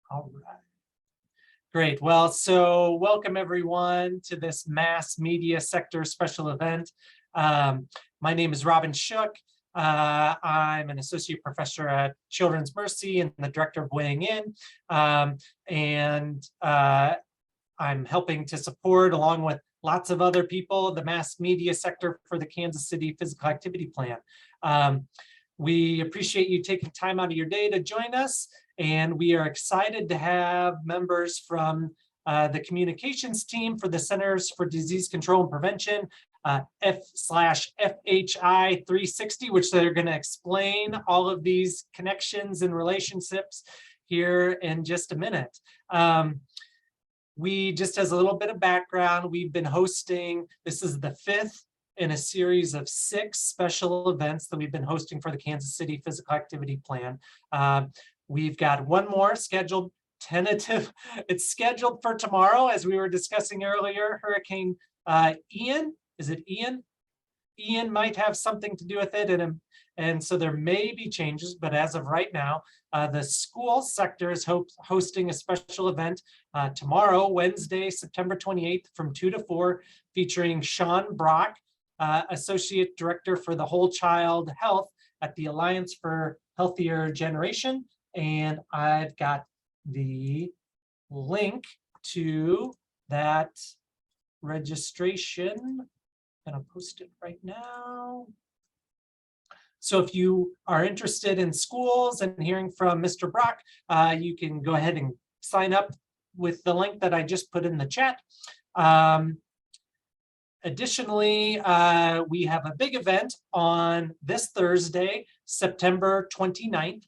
All right. Great. Well, so welcome everyone to this Mass Media Sector special event. My name is Robin Shook. I'm an associate professor at Children's Mercy and the director of Weighing In. I'm helping to support, along with lots of other people, the mass media sector for the Kansas City Physical Activity Plan. We appreciate you taking time out of your day to join us, and we are excited to have members from the communications team for the Centers for Disease Control and Prevention, F/FHI 360, which they're going to explain all of these connections and relationships here in just a minute. We, just as a little bit of background, we've been hosting, this is the 5th in a series of 6 special events that we've been hosting for the Kansas City Physical Activity Plan. We've got one more scheduled, tentative. It's scheduled for tomorrow, as we were discussing earlier. Hurricane Ian, is it Ian? Ian might have something to do with it, and so there may be changes, but as of right now, the school sector is hosting a special event tomorrow, Wednesday, September 28th from 2 to 4, featuring Sean Brock, Associate Director for the Whole Child Health at the Alliance for Healthier Generation. And I've got the link to that registration. I'm gonna post it right now. So if you are interested in schools and hearing from Mr. Brock, you can go ahead and sign up with the link that I just put in the chat. Additionally, we have a big event on this Thursday, September 29th.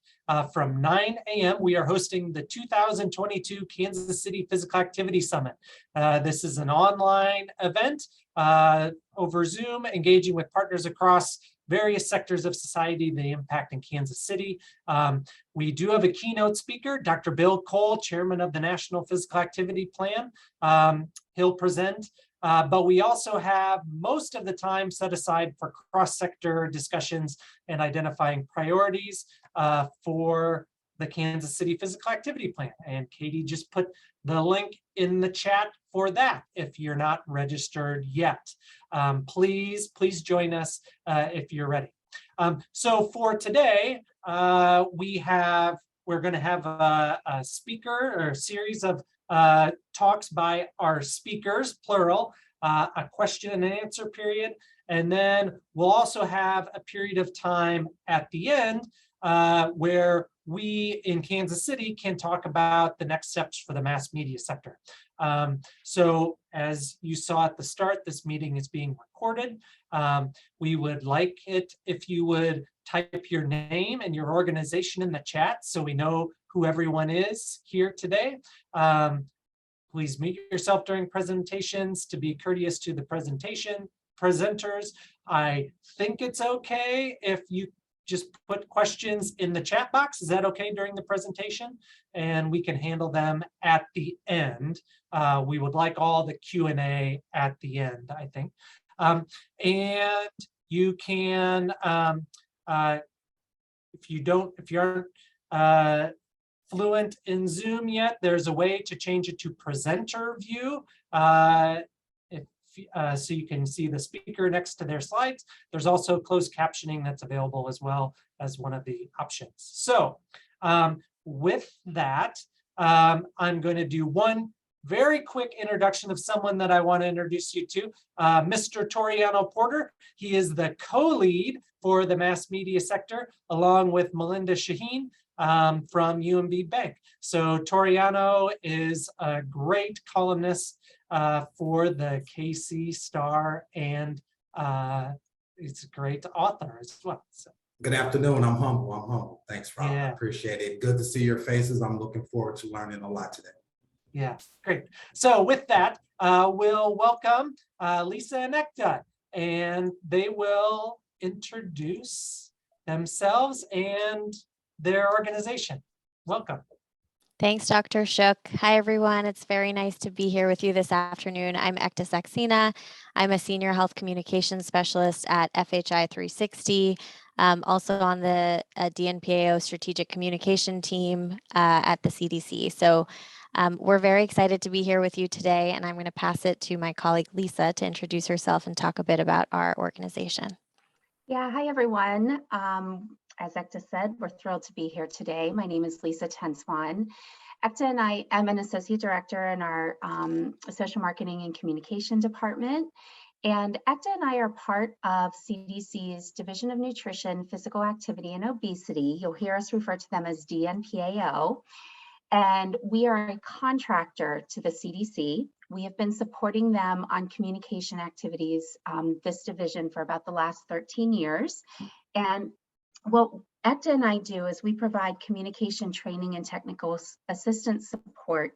From 9 a.m. we are hosting the 2022 Kansas City Physical Activity Summit. This is an online event over Zoom, engaging with partners across various sectors of society that impact in Kansas City. We do have a keynote speaker, Dr. Bill Cole, chairman of the National Physical Activity Plan. He'll present, but we also have most of the time set aside for cross-sector discussions and identifying priorities for the Kansas City Physical Activity Plan. And Katie just put the link in the chat for that if you're not registered yet. Please join us if you're ready. So for today, we're going to have a speaker or a series of talks by our speakers, plural, a question and answer period, and then we'll also have a period of time at the end where we in Kansas City can talk about the next steps for the mass media sector. So as you saw at the start, this meeting is being recorded. We would like it if you would type your name and your organization in the chat so we know who everyone is here today. Please mute yourself during presentations to be courteous to the presenters. I think it's okay if you just put questions in the chat box. Is that okay during the presentation? And we can handle them at the end. We would like all the Q&A at the end, I think. And you can, if you aren't fluent in Zoom yet, there's a way to change it to presenter view. So you can see the speaker next to their slides. There's also closed captioning that's available as well as one of the options. So with that, I'm going to do one very quick introduction of someone that I want to introduce you to, Mr. Toriano Porter. He is the co-lead for the mass media sector, along with Melinda Shaheen from UMB Bank. So Toriano is a great columnist for the KC Star, and it's a great author as well. So. Good afternoon. I'm humble. Thanks, Rob. Yeah. I appreciate it. Good to see your faces. I'm looking forward to learning a lot today. Yeah, great. So with that, we'll welcome Lisa and Ekta, and they will introduce themselves and their organization. Welcome. Thanks, Dr. Shook. Hi, everyone. It's very nice to be here with you this afternoon. I'm Ekta Saxena. I'm a senior health communications specialist at FHI 360. Also on the DNPAO strategic communication team at the CDC. So we're very excited to be here with you today, and I'm going to pass it to my colleague Lisa to introduce herself and talk a bit about our organization. Yeah, hi everyone. As Ekta said, we're thrilled to be here today. My name is Lisa Tenswan. Ekta and I am an associate director in our social marketing and communication department. And Ekta and I are part of CDC's Division of Nutrition, Physical Activity, and Obesity. You'll hear us refer to them as DNPAO. And we are a contractor to the CDC. We have been supporting them on communication activities, this division, for about the last 13 years. And what Ekta and I do is we provide communication training and technical assistance support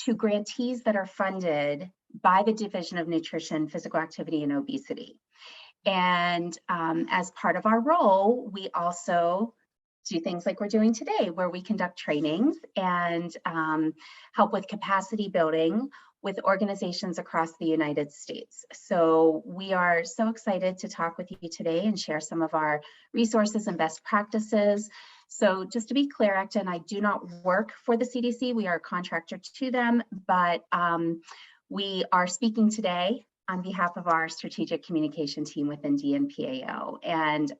to grantees that are funded by the Division of Nutrition, Physical Activity, and Obesity. And as part of our role, we also do things like we're doing today, where we conduct trainings and help with capacity building with organizations across the United States. So we are so excited to talk with you today and share some of our resources and best practices. So just to be clear, Ekta and I do not work for the CDC. We are a contractor to them, but we are speaking today on behalf of our strategic communication team within DNPAO. And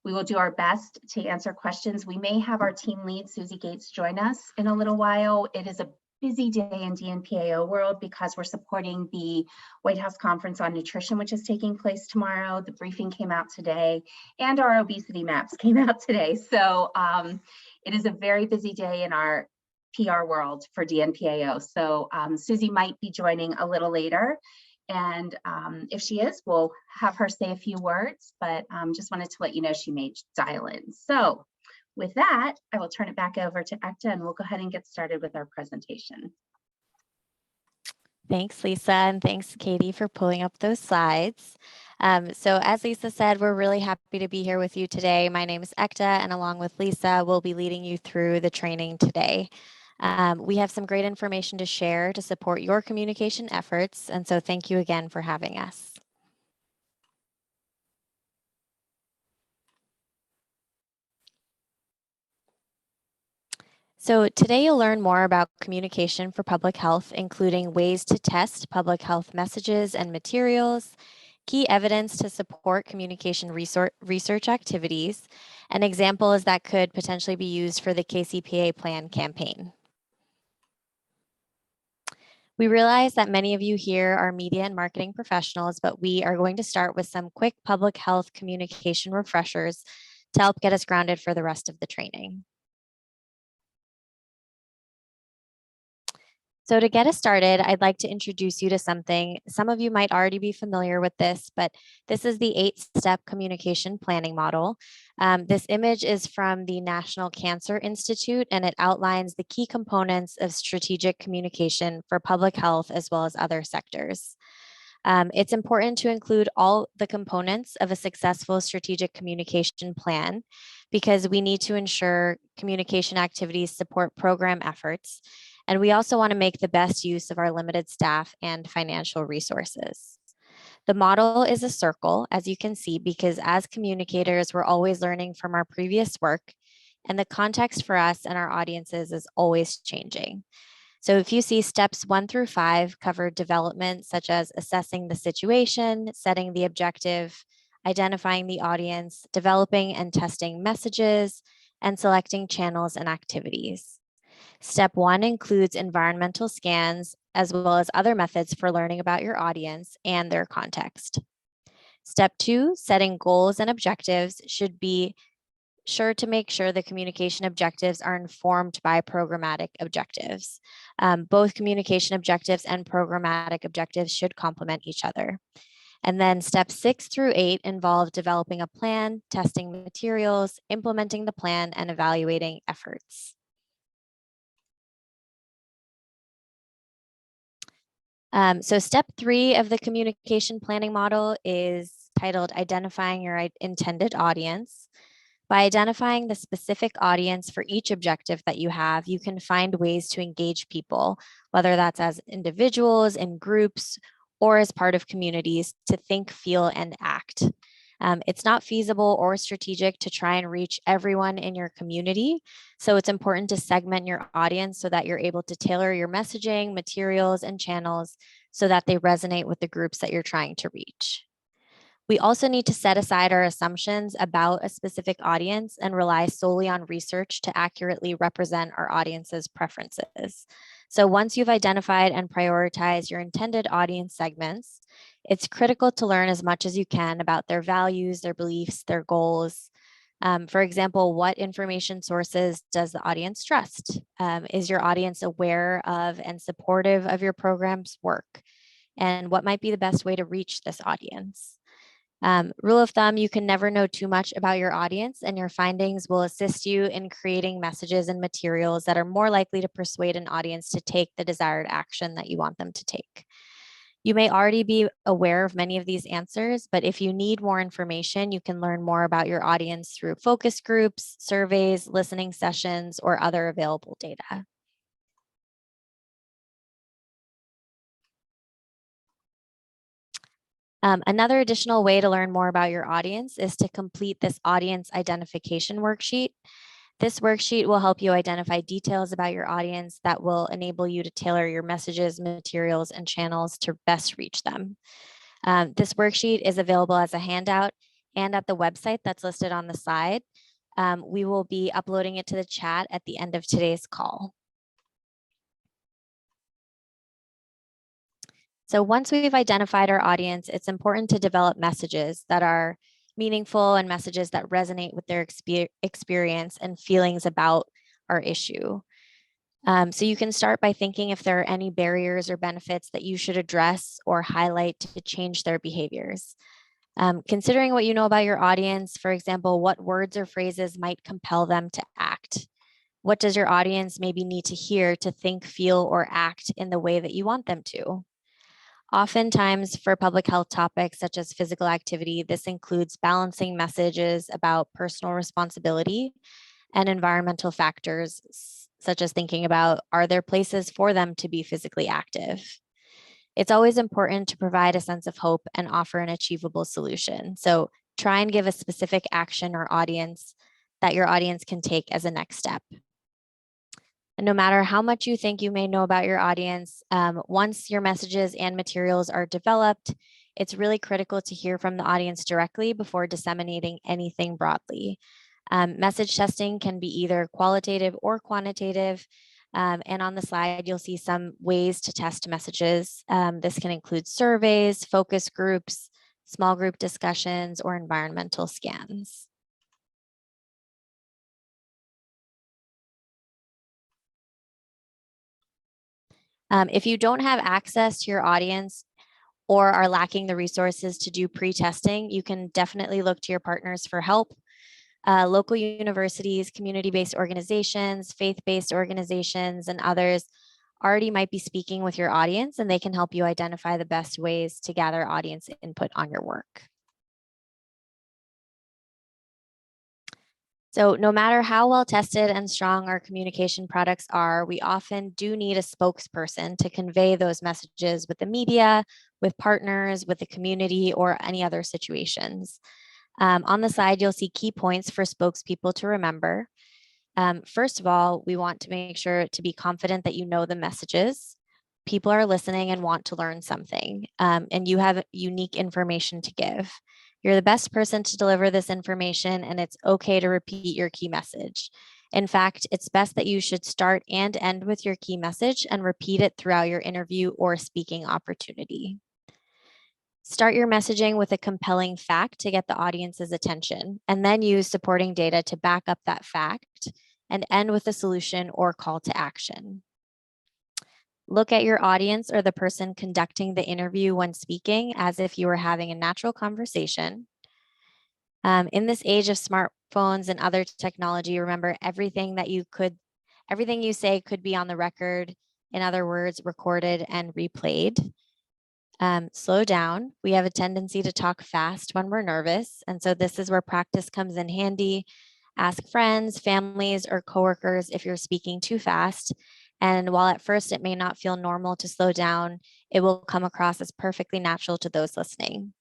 we will do our best to answer questions. We may have our team lead, Susie Gates, join us in a little while. It is a busy day in DNPAO world because we're supporting the White House Conference on Nutrition, which is taking place tomorrow. The briefing came out today, and our obesity maps came out today. So it is a very busy day in our PR world for DNPAO. So Susie might be joining a little later. And if she is, we'll have her say a few words, but just wanted to let you know she may dial in. So with that, I will turn it back over to Ekta, and we'll go ahead and get started with our presentation. Thanks, Lisa, and thanks, Katie, for pulling up those slides. So as Lisa said, we're really happy to be here with you today. My name is Ekta, and along with Lisa, we'll be leading you through the training today. We have some great information to share to support your communication efforts, and so thank you again for having us. So today you'll learn more about communication for public health, including ways to test public health messages and materials, key evidence to support communication research activities, and examples that could potentially be used for the KCPA plan campaign. We realize that many of you here are media and marketing professionals, but we are going to start with some quick public health communication refreshers to help get us grounded for the rest of the training. So to get us started, I'd like to introduce you to something. Some of you might already be familiar with this, but this is the 8-step communication planning model. This image is from the National Cancer Institute, and it outlines the key components of strategic communication for public health as well as other sectors. It's important to include all the components of a successful strategic communication plan because we need to ensure communication activities support program efforts. And we also want to make the best use of our limited staff and financial resources. The model is a circle, as you can see, because as communicators, we're always learning from our previous work, and the context for us and our audiences is always changing. So if you see steps 1 through 5 cover development, such as assessing the situation, setting the objective, identifying the audience, developing and testing messages, and selecting channels and activities. Step 1 includes environmental scans, as well as other methods for learning about your audience and their context. Step 2, setting goals and objectives, should be sure to make sure the communication objectives are informed by programmatic objectives. Both communication objectives and programmatic objectives should complement each other. And then steps 6 through 8 involve developing a plan, testing materials, implementing the plan, and evaluating efforts. So step 3 of the communication planning model is titled Identifying Your Intended Audience. By identifying the specific audience for each objective that you have, you can find ways to engage people, whether that's as individuals, in groups, or as part of communities, to think, feel, and act. It's not feasible or strategic to try and reach everyone in your community. So it's important to segment your audience so that you're able to tailor your messaging, materials, and channels so that they resonate with the groups that you're trying to reach. We also need to set aside our assumptions about a specific audience and rely solely on research to accurately represent our audience's preferences. So once you've identified and prioritized your intended audience segments, it's critical to learn as much as you can about their values, their beliefs, their goals. For example, what information sources does the audience trust? Is your audience aware of and supportive of your program's work? And what might be the best way to reach this audience? Rule of thumb, you can never know too much about your audience, and your findings will assist you in creating messages and materials that are more likely to persuade an audience to take the desired action that you want them to take. You may already be aware of many of these answers, but if you need more information, you can learn more about your audience through focus groups, surveys, listening sessions, or other available data. Another additional way to learn more about your audience is to complete this audience identification worksheet. This worksheet will help you identify details about your audience that will enable you to tailor your messages, materials, and channels to best reach them. This worksheet is available as a handout and at the website that's listed on the slide. We will be uploading it to the chat at the end of today's call. So once we've identified our audience, it's important to develop messages that are meaningful and messages that resonate with their experience and feelings about our issue. So you can start by thinking if there are any barriers or benefits that you should address or highlight to change their behaviors. Considering what you know about your audience, for example, what words or phrases might compel them to act? What does your audience maybe need to hear to think, feel, or act in the way that you want them to? Oftentimes for public health topics such as physical activity, this includes balancing messages about personal responsibility and environmental factors, such as thinking about, are there places for them to be physically active? It's always important to provide a sense of hope and offer an achievable solution. So try and give a specific action or audience that your audience can take as a next step. And no matter how much you think you may know about your audience, once your messages and materials are developed, it's really critical to hear from the audience directly before disseminating anything broadly. Message testing can be either qualitative or quantitative. And on the slide, you'll see some ways to test messages. This can include surveys, focus groups, small group discussions, or environmental scans. If you don't have access to your audience or are lacking the resources to do pre-testing, you can definitely look to your partners for help. Local universities, community-based organizations, faith-based organizations, and others already might be speaking with your audience, and they can help you identify the best ways to gather audience input on your work. So no matter how well tested and strong our communication products are, we often do need a spokesperson to convey those messages with the media, with partners, with the community, or any other situations. On the slide, you'll see key points for spokespeople to remember. First of all, we want to make sure to be confident that you know the messages. People are listening and want to learn something, and you have unique information to give. You're the best person to deliver this information, and it's okay to repeat your key message. In fact, it's best that you should start and end with your key message and repeat it throughout your interview or speaking opportunity. Start your messaging with a compelling fact to get the audience's attention, and then use supporting data to back up that fact, and end with a solution or call to action. Look at your audience or the person conducting the interview when speaking as if you were having a natural conversation. In this age of smartphones and other technology, remember everything you say could be on the record. In other words, recorded and replayed. Slow down. We have a tendency to talk fast when we're nervous. And so this is where practice comes in handy. Ask friends, families, or coworkers if you're speaking too fast. And while at first it may not feel normal to slow down, it will come across as perfectly natural to those listening.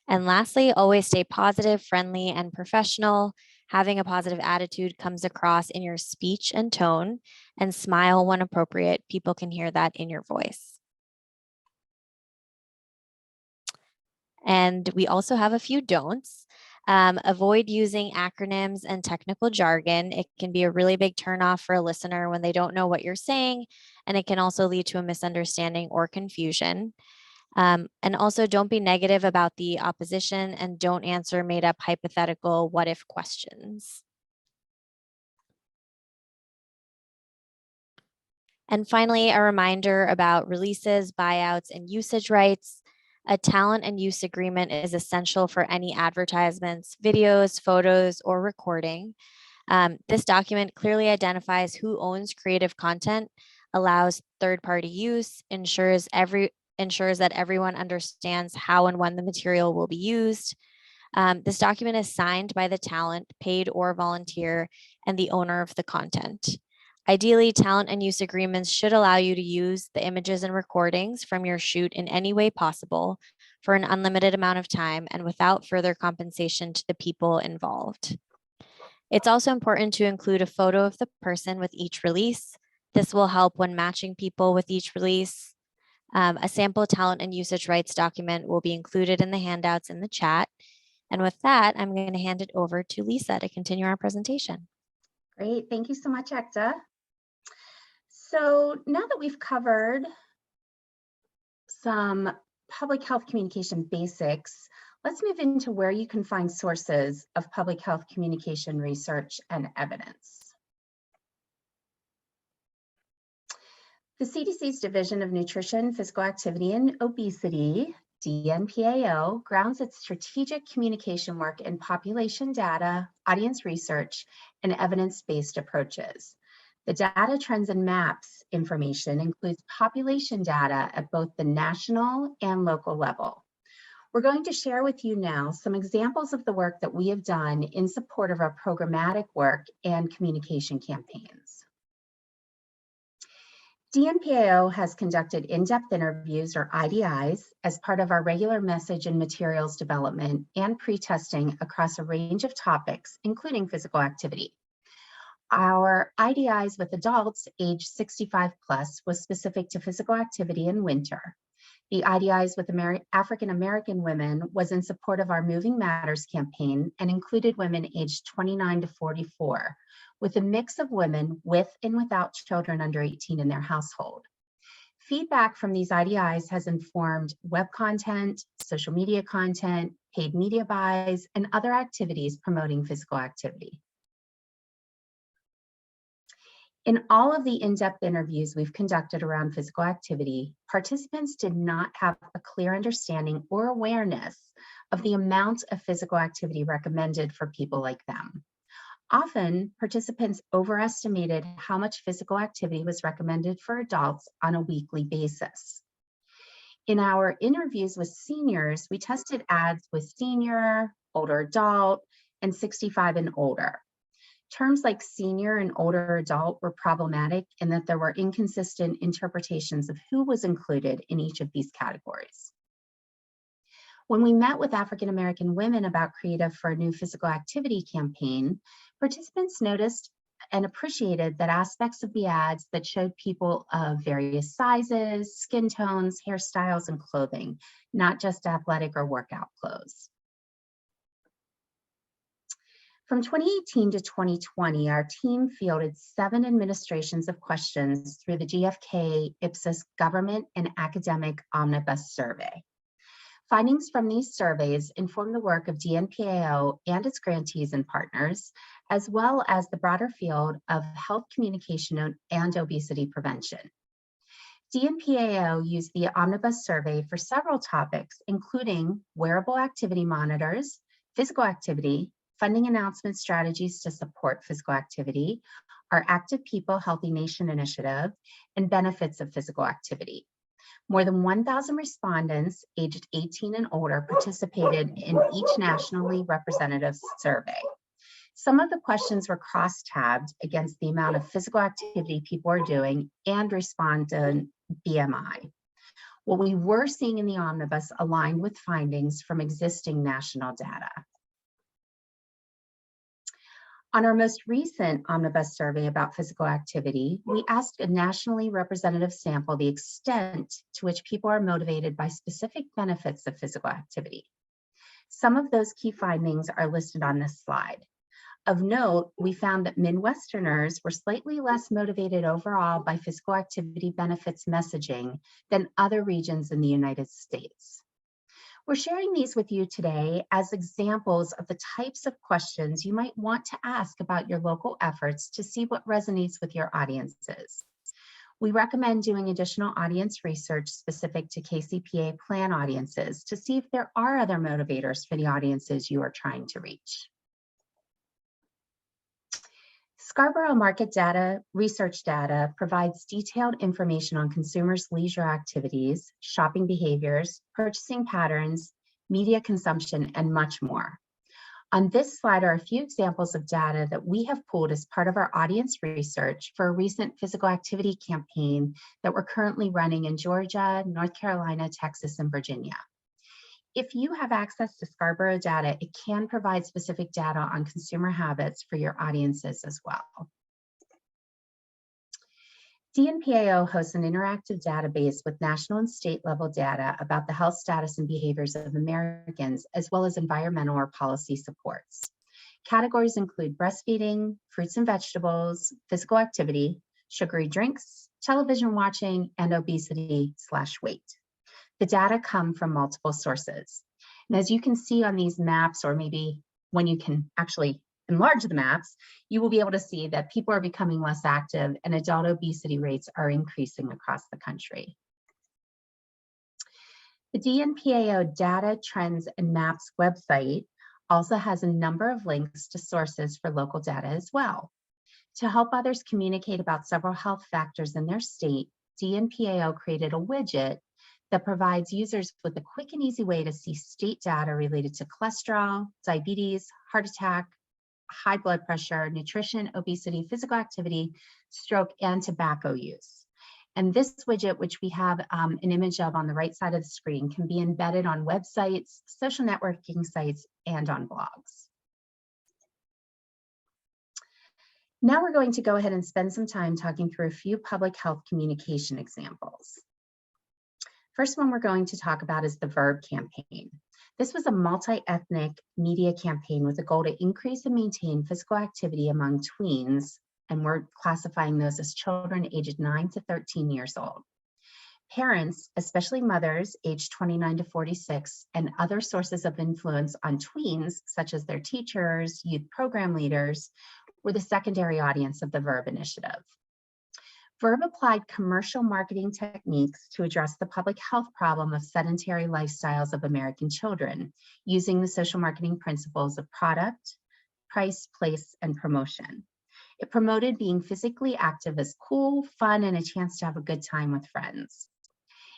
And lastly, always stay positive, friendly, and professional. Having a positive attitude comes across in your speech and tone, and smile when appropriate. People can hear that in your voice. And we also have a few don'ts. Avoid using acronyms and technical jargon. It can be a really big turnoff for a listener when they don't know what you're saying, and it can also lead to a misunderstanding or confusion. And also don't be negative about the opposition, and don't answer made up hypothetical what if questions. And finally, a reminder about releases, buyouts, and usage rights. A talent and use agreement is essential for any advertisements, videos, photos, or recording. This document clearly identifies who owns creative content, allows third-party use, ensures that everyone understands how and when the material will be used. This document is signed by the talent, paid or volunteer, and the owner of the content. Ideally, talent and use agreements should allow you to use the images and recordings from your shoot in any way possible for an unlimited amount of time and without further compensation to the people involved. It's also important to include a photo of the person with each release. This will help when matching people with each release. A sample talent and usage rights document will be included in the handouts in the chat. And with that, I'm going to hand it over to Lisa to continue our presentation. Great, thank you so much, Ekta. So now that we've covered some public health communication basics, let's move into where you can find sources of public health communication research and evidence. The CDC's Division of Nutrition, Physical Activity, and Obesity, DNPAO, grounds its strategic communication work in population data, audience research, and evidence-based approaches. The data, trends, and maps information includes population data at both the national and local level. We're going to share with you now some examples of the work that we have done in support of our programmatic work and communication campaigns. DNPAO has conducted in-depth interviews, or IDIs, as part of our regular message and materials development and pre-testing across a range of topics, including physical activity. Our IDIs with adults aged 65 plus was specific to physical activity in winter. The IDIs with African American women was in support of our Moving Matters campaign and included women aged 29 to 44, with a mix of women with and without children under 18 in their household. Feedback from these IDIs has informed web content, social media content, paid media buys, and other activities promoting physical activity. In all of the in-depth interviews we've conducted around physical activity, participants did not have a clear understanding or awareness of the amount of physical activity recommended for people like them. Often, participants overestimated how much physical activity was recommended for adults on a weekly basis. In our interviews with seniors, we tested ads with senior, older adult, and 65 and older. Terms like senior and older adult were problematic in that there were inconsistent interpretations of who was included in each of these categories. When we met with African American women about Creative for a New Physical Activity campaign, participants noticed and appreciated that aspects of the ads that showed people of various sizes, skin tones, hairstyles, and clothing, not just athletic or workout clothes. From 2018 to 2020, our team fielded 7 administrations of questions through the GfK Ipsos Government and Academic Omnibus Survey. Findings from these surveys inform the work of DNPAO and its grantees and partners, as well as the broader field of health communication and obesity prevention. DNPAO used the Omnibus Survey for several topics, including wearable activity monitors, physical activity, funding announcement strategies to support physical activity, our Active People Healthy Nation initiative, and benefits of physical activity. More than 1,000 respondents aged 18 and older participated in each nationally representative survey. Some of the questions were cross-tabbed against the amount of physical activity people are doing and respondent BMI. What we were seeing in the omnibus aligned with findings from existing national data. On our most recent omnibus survey about physical activity, we asked a nationally representative sample the extent to which people are motivated by specific benefits of physical activity. Some of those key findings are listed on this slide. Of note, we found that Midwesterners were slightly less motivated overall by physical activity benefits messaging than other regions in the United States. We're sharing these with you today as examples of the types of questions you might want to ask about your local efforts to see what resonates with your audiences. We recommend doing additional audience research specific to KCPA plan audiences to see if there are other motivators for the audiences you are trying to reach. Scarborough Market Data research data provides detailed information on consumers' leisure activities, shopping behaviors, purchasing patterns, media consumption, and much more. On this slide are a few examples of data that we have pulled as part of our audience research for a recent physical activity campaign that we're currently running in Georgia, North Carolina, Texas, and Virginia. If you have access to Scarborough data, it can provide specific data on consumer habits for your audiences as well. DNPAO hosts an interactive database with national and state level data about the health status and behaviors of Americans, as well as environmental or policy supports. Categories include breastfeeding, fruits and vegetables, physical activity, sugary drinks, television watching, and obesity/weight. The data come from multiple sources. And as you can see on these maps, or maybe when you can actually enlarge the maps, you will be able to see that people are becoming less active and adult obesity rates are increasing across the country. The DNPAO Data, Trends, and Maps website also has a number of links to sources for local data as well. To help others communicate about several health factors in their state, DNPAO created a widget that provides users with a quick and easy way to see state data related to cholesterol, diabetes, heart attack, high blood pressure, nutrition, obesity, physical activity, stroke, and tobacco use. And this widget, which we have an image of on the right side of the screen, can be embedded on websites, social networking sites, and on blogs. Now we're going to go ahead and spend some time talking through a few public health communication examples. First one we're going to talk about is the VERB campaign. This was a multi-ethnic media campaign with a goal to increase and maintain physical activity among tweens, and we're classifying those as children aged 9 to 13 years old. Parents, especially mothers aged 29 to 46, and other sources of influence on tweens, such as their teachers, youth program leaders, were the secondary audience of the VERB initiative. VERB applied commercial marketing techniques to address the public health problem of sedentary lifestyles of American children, using the social marketing principles of product, price, place, and promotion. It promoted being physically active as cool, fun, and a chance to have a good time with friends.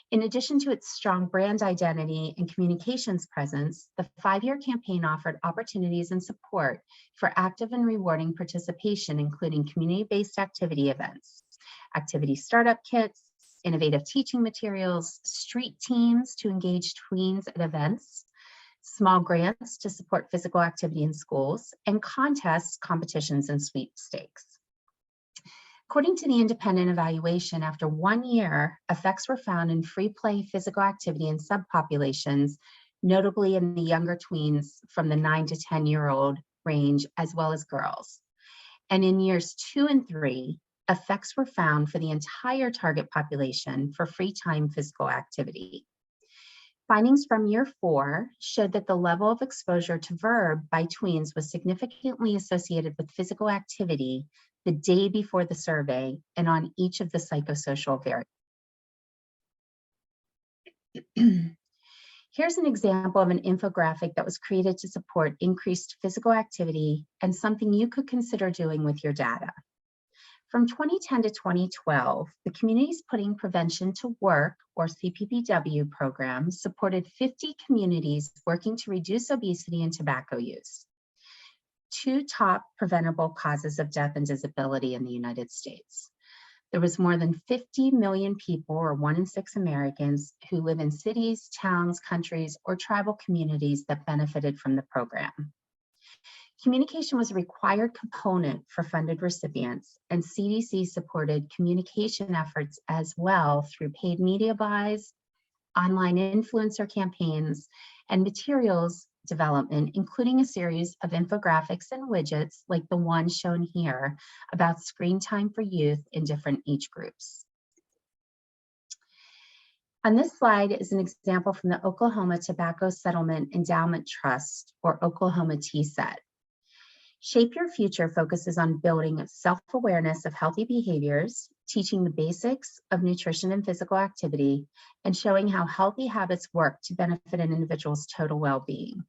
In addition to its strong brand identity and communications presence, the 5-year campaign offered opportunities and support for active and rewarding participation, including community-based activity events, activity startup kits, innovative teaching materials, street teams to engage tweens at events, small grants to support physical activity in schools, and contests, competitions, and sweepstakes. According to the independent evaluation, after 1 year, effects were found in free play physical activity in subpopulations, notably in the younger tweens from the 9 to 10-year-old range, as well as girls. And in years 2 and 3, effects were found for the entire target population for free time physical activity. Findings from year 4 showed that the level of exposure to VERB by tweens was significantly associated with physical activity the day before the survey and on each of the psychosocial variables. Here's an example of an infographic that was created to support increased physical activity and something you could consider doing with your data. From 2010 to 2012, the Communities Putting Prevention to Work, or CPPW program, supported 50 communities working to reduce obesity and tobacco use, 2 top preventable causes of death and disability in the United States. There was more than 50 million people, or 1 in 6 Americans, who live in cities, towns, countries, or tribal communities that benefited from the program. Communication was a required component for funded recipients, and CDC supported communication efforts as well through paid media buys, online influencer campaigns, and materials development, including a series of infographics and widgets like the one shown here about screen time for youth in different age groups. On this slide is an example from the Oklahoma Tobacco Settlement Endowment Trust, or Oklahoma TSET. Shape Your Future focuses on building self-awareness of healthy behaviors, teaching the basics of nutrition and physical activity, and showing how healthy habits work to benefit an individual's total well-being.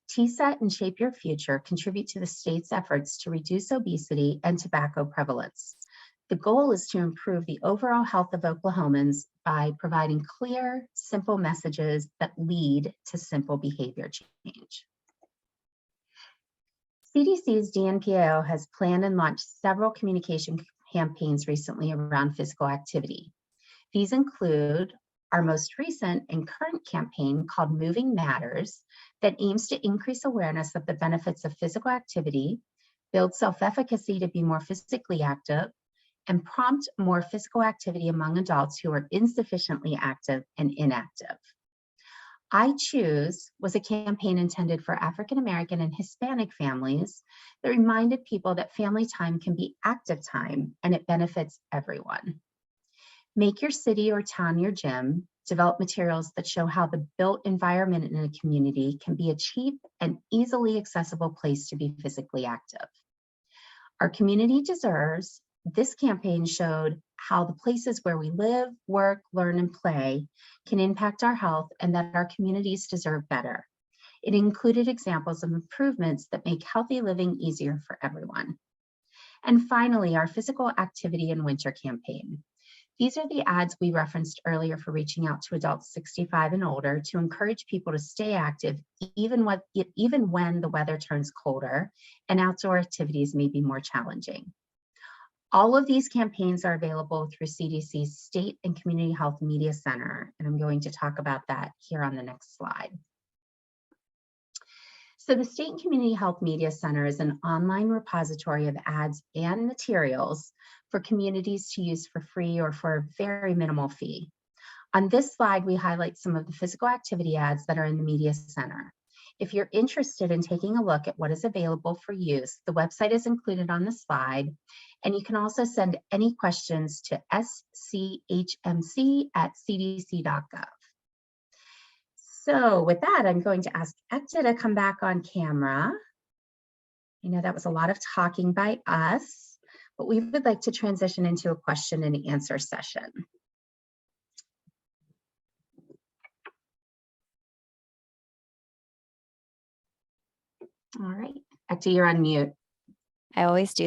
TSET and Shape Your Future contribute to the state's efforts to reduce obesity and tobacco prevalence. The goal is to improve the overall health of Oklahomans by providing clear, simple messages that lead to simple behavior change. CDC's DNPAO has planned and launched several communication campaigns recently around physical activity. These include our most recent and current campaign called Moving Matters, that aims to increase awareness of the benefits of physical activity, build self-efficacy to be more physically active, and prompt more physical activity among adults who are insufficiently active and inactive. I Choose was a campaign intended for African American and Hispanic families that reminded people that family time can be active time and it benefits everyone. Make Your City or Town Your Gym develop materials that show how the built environment in a community can be a cheap and easily accessible place to be physically active. Our Community Deserves. This campaign showed how the places where we live, work, learn, and play can impact our health and that our communities deserve better. It included examples of improvements that make healthy living easier for everyone. And finally, our Physical Activity in Winter campaign. These are the ads we referenced earlier for reaching out to adults 65 and older to encourage people to stay active even when the weather turns colder and outdoor activities may be more challenging. All of these campaigns are available through CDC's State and Community Health Media Center, and I'm going to talk about that here on the next slide. So the State and Community Health Media Center is an online repository of ads and materials for communities to use for free or for a very minimal fee. On this slide, we highlight some of the physical activity ads that are in the Media Center. If you're interested in taking a look at what is available for use, the website is included on the slide, and you can also send any questions to schmc@cdc.gov. So with that, I'm going to ask Ekta to come back on camera. I know that was a lot of talking by us, but we would like to transition into a question and answer session. All right, Ekta, you're on mute. I always do